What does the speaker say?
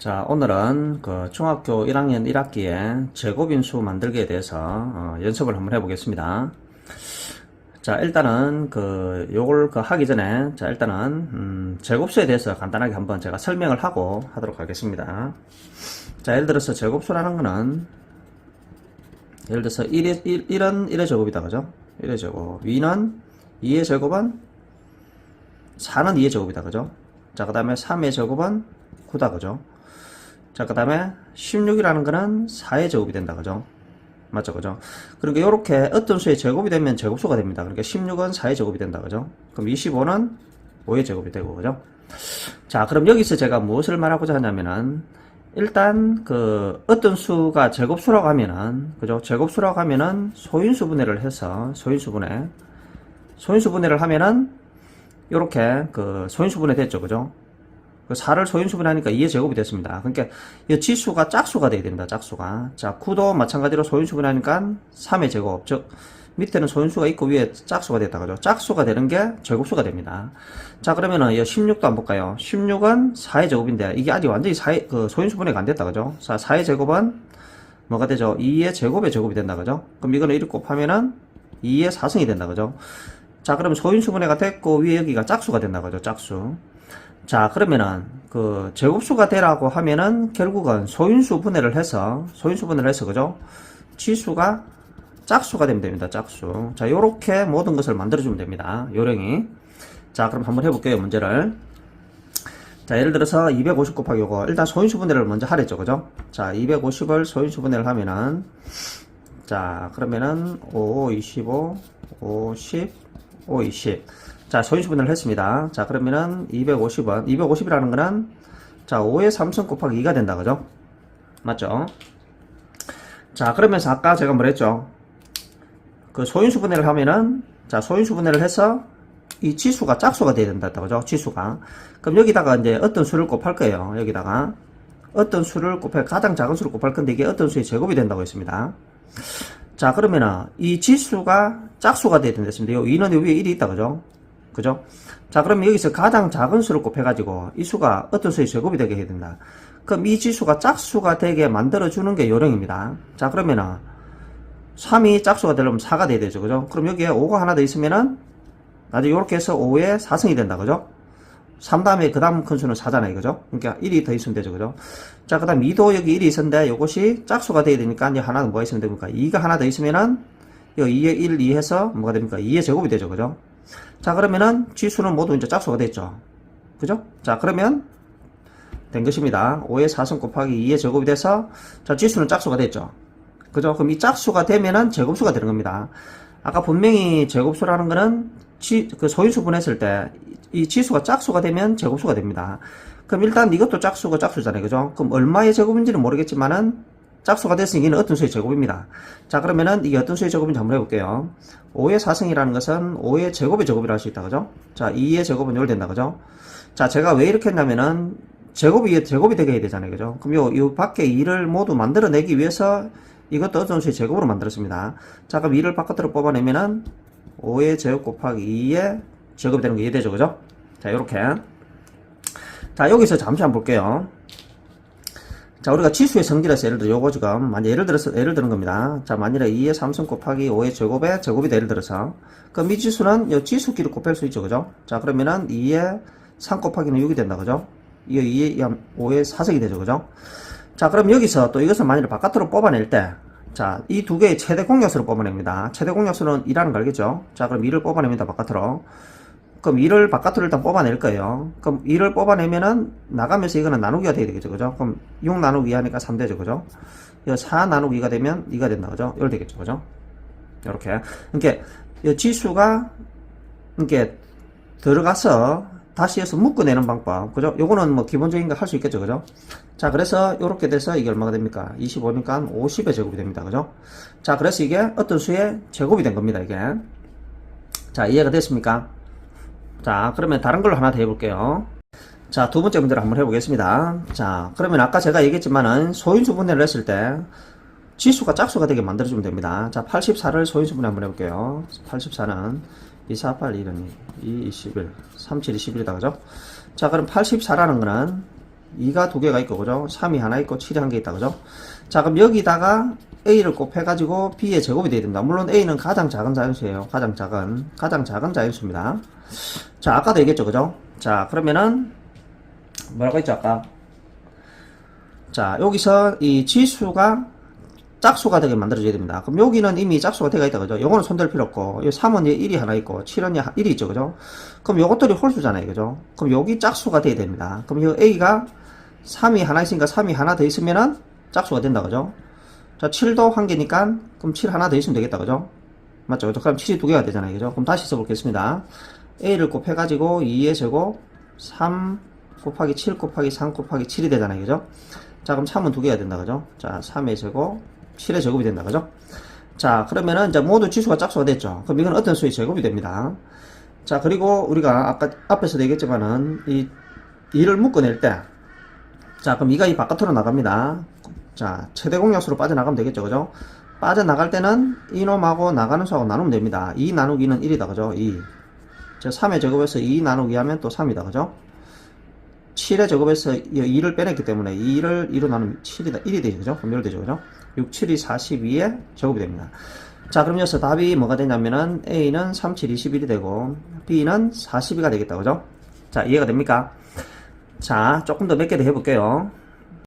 자, 오늘은 그 중학교 1학년 1학기에 제곱인수 만들기에 대해서 연습을 한번 해보겠습니다. 자, 일단은 요걸 하기 전에, 자, 일단은 제곱수에 대해서 간단하게 한번 제가 설명을 하고 하도록 하겠습니다. 자, 예를 들어서 제곱수라는 거는 예를 들어서 1은 1의 제곱이다, 그죠? 1의 제곱. 위는 2의 제곱은 4는 2의 제곱이다, 그죠? 자, 그 다음에 3의 제곱은 9다, 그죠? 자, 그 다음에 16이라는 거는 4의 제곱이 된다, 그죠? 맞죠, 그죠? 그러니까 요렇게 어떤 수의 제곱이 되면 제곱수가 됩니다. 그러니까 16은 4의 제곱이 된다, 그죠? 그럼 25는 5의 제곱이 되고, 그죠? 자, 그럼 여기서 제가 무엇을 말하고자 하냐면은, 일단, 어떤 수가 제곱수라고 하면은, 그죠? 제곱수라고 하면은, 소인수분해를 해서, 소인수분해를 하면은, 요렇게, 소인수분해 됐죠, 그죠? 4를 소인수분하니까 2의 제곱이 됐습니다. 그러니까 이 지수가 짝수가 돼야 됩니다. 짝수가. 자, 9도 마찬가지로 소인수분하니까 3의 제곱. 즉 밑에는 소인수가 있고 위에 짝수가 됐다, 그죠? 짝수가 되는 게 제곱수가 됩니다. 자, 그러면은 이 16도 한번 볼까요? 16은 4의 제곱인데 이게 아직 완전히 소인수분해가 안 됐다, 그죠? 자, 4의 제곱은 뭐가 되죠? 2의 제곱의 제곱이 된다, 그죠? 그럼 이거는 1 곱하면은 2의 4승이 된다, 그죠? 자, 그럼 소인수분해가 됐고 위에 여기가 짝수가 된다, 그죠? 짝수. 자, 그러면은 제곱수가 되라고 하면은 결국은 소인수분해를 해서 그죠? 지수가 짝수가 되면 됩니다. 짝수. 자, 요렇게 모든 것을 만들어주면 됩니다. 요령이. 자, 그럼 한번 해볼게요. 문제를. 자, 예를 들어서 250 곱하기 요거 일단 소인수분해를 먼저 하랬죠, 그죠? 자, 250을 소인수분해를 하면은, 자, 그러면은 5, 25, 50, 5, 20. 자, 소인수분해를 했습니다. 자, 그러면은 250은 250이라는 거는 자, 5의 3승 곱하기 2가 된다, 그죠? 맞죠? 자, 그러면서 아까 제가 뭐랬죠? 소인수분해를 하면은, 자, 소인수분해를 해서 이 지수가 짝수가 돼야 된다, 그죠? 지수가. 그럼 여기다가 이제 어떤 수를 곱할 거예요. 여기다가 어떤 수를 가장 작은 수를 곱할 건데 이게 어떤 수의 제곱이 된다고 했습니다. 자, 그러면은 이 지수가 짝수가 돼야 된다 했습니다. 요 2는 요 위에 1이 있다, 그죠? 그죠? 자, 그러면 여기서 가장 작은 수를 곱해가지고 이 수가 어떤 수의 제곱이 되게 해야 된다. 그럼 이 지수가 짝수가 되게 만들어주는 게 요령입니다. 자, 그러면은 3이 짝수가 되려면 4가 돼야 되죠, 그죠? 그럼 여기에 5가 하나 더 있으면은 나중에 이렇게 해서 5의 4승이 된다, 그죠? 3 다음에 그 다음 큰 수는 4잖아요, 그죠? 그러니까 1이 더 있으면 되죠, 그죠? 자, 그 다음 2도 여기 1이 있었는데 이것이 짝수가 돼야 되니까 이제 하나 뭐가 있으면 됩니까? 2가 하나 더 있으면은 이 2에 1, 2 해서 뭐가 됩니까? 2의 제곱이 되죠, 그죠? 자, 그러면은 지수는 모두 이제 짝수가 됐죠. 그죠? 자, 그러면 된 것입니다. 5의 4승 곱하기 2의 제곱이 돼서 자, 지수는 짝수가 됐죠. 그죠? 그럼 이 짝수가 되면은 제곱수가 되는 겁니다. 아까 분명히 제곱수라는 거는 소인수분 했을 때 이 지수가 짝수가 되면 제곱수가 됩니다. 그럼 일단 이것도 짝수가 짝수잖아요. 그죠? 그럼 얼마의 제곱인지는 모르겠지만은 짝수가 됐으니 이는 어떤 수의 제곱입니다. 자, 그러면은 이게 어떤 수의 제곱인지 한번 해볼게요. 5의 4승이라는 것은 5의 제곱의 제곱이라 할 수 있다, 그죠? 자, 2의 제곱은 0 된다, 그죠? 자, 제가 왜 이렇게 했냐면은 제곱이 되게 해야 되잖아요, 그죠? 그럼 요 밖에 2를 모두 만들어내기 위해서 이것도 어떤 수의 제곱으로 만들었습니다. 자, 그럼 2를 바깥으로 뽑아내면은 5의 제곱 곱하기 2의 제곱이 되는 거 이해되죠, 그죠? 자, 요렇게. 자, 여기서 잠시 한번 볼게요. 자, 우리가 지수의 성질에서 예를 들어 요거 지금 만약 예를 드는 겁니다. 자, 만일에 2의 3승 곱하기 5의 제곱의 제곱이다 예를 들어서 그럼 이 지수는 요 지수끼리 곱할 수 있죠, 그죠? 자, 그러면은 2의 3 곱하기는 6이 된다, 그죠? 이게 2의 5의 4승이 되죠, 그죠? 자, 그럼 여기서 또 이것을 만일에 바깥으로 뽑아낼 때 자, 이 두 개의 최대 공약수를 뽑아냅니다. 최대 공약수는 2라는 거 알겠죠? 자, 그럼 2를 뽑아냅니다, 바깥으로. 그럼 2를 바깥으로 일단 뽑아낼 거예요. 그럼 2를 뽑아내면은 나가면서 이거는 나누기가 돼야 되겠죠, 그죠? 그럼 6 나누기 2 하니까 3 되죠, 그죠? 4 나누기 2가 되면 2가 된다, 그죠? 1 되겠죠, 그죠? 요렇게. 그러니까 이 지수가 이렇게 들어가서 다시 해서 묶어내는 방법, 그죠? 요거는 뭐 기본적인 거 할 수 있겠죠, 그죠? 자, 그래서 요렇게 돼서 이게 얼마가 됩니까? 25니까 50의 제곱이 됩니다, 그죠? 자, 그래서 이게 어떤 수의 제곱이 된 겁니다, 이게. 자, 이해가 됐습니까? 자, 그러면 다른 걸로 하나 더 해볼게요. 자, 두 번째 문제를 한번 해보겠습니다. 자, 그러면 아까 제가 얘기했지만은 소인수분해를 했을 때 지수가 짝수가 되게 만들어주면 됩니다. 자, 84를 소인수분해 한번 해볼게요. 84는 2, 4, 8, 1은 2, 21, 3, 7, 21이다, 그죠? 자, 그럼 84라는 거는 2가 두 개가 있고, 그죠? 3이 하나 있고, 7이 한 개 있다, 그죠? 자, 그럼 여기다가 A를 곱해가지고 B의 제곱이 돼야 됩니다. 물론 A는 가장 작은 자연수예요. 가장 작은 자연수입니다. 자, 아까도 얘기했죠, 그죠? 자, 그러면은, 뭐라고 했죠, 아까? 자, 여기서 이 지수가 짝수가 되게 만들어져야 됩니다. 그럼 여기는 이미 짝수가 되어 있다, 그죠? 요거는 손댈 필요 없고, 이 3은 1이 하나 있고, 7은 1이 있죠, 그죠? 그럼 요것들이 홀수잖아요, 그죠? 그럼 여기 짝수가 돼야 됩니다. 그럼 이 A가 3이 하나 있으니까 3이 하나 더 있으면은 짝수가 된다, 그죠? 자, 7도 한 개니까, 그럼 7 하나 더 있으면 되겠다, 그죠? 맞죠? 그죠? 그럼 7이 두 개가 되잖아요, 그죠? 그럼 다시 써보겠습니다. A를 곱해가지고 2의 제곱, 3 곱하기 7 곱하기 3 곱하기 7이 되잖아요, 그죠? 자, 그럼 3은 두 개가 된다, 그죠? 자, 3의 제곱, 7의 제곱이 된다, 그죠? 자, 그러면은 이제 모두 지수가 짝수가 됐죠. 그럼 이건 어떤 수의 제곱이 됩니다. 자, 그리고 우리가 아까 앞에서도 얘기했지만은 이 2를 묶어낼 때, 자, 그럼 2가 이 바깥으로 나갑니다. 자, 최대 공약수로 빠져나가면 되겠죠, 그죠? 빠져나갈 때는 이놈하고 나가는 수하고 나누면 됩니다. 2 나누기는 1이다, 그죠? 2. 자, 3의 제곱에서 2 나누기 하면 또 3이다, 그죠? 7의 제곱에서 2를 빼냈기 때문에 2를 2로 나누면 7이다, 1이 되죠, 그죠? 그럼 1이 되죠, 그죠? 6, 7이 42의 제곱이 됩니다. 자, 그럼 여기서 답이 뭐가 되냐면은 A는 3, 7, 21이 되고 B는 42가 되겠다, 그죠? 자, 이해가 됩니까? 자, 조금 더 몇 개 더 해볼게요.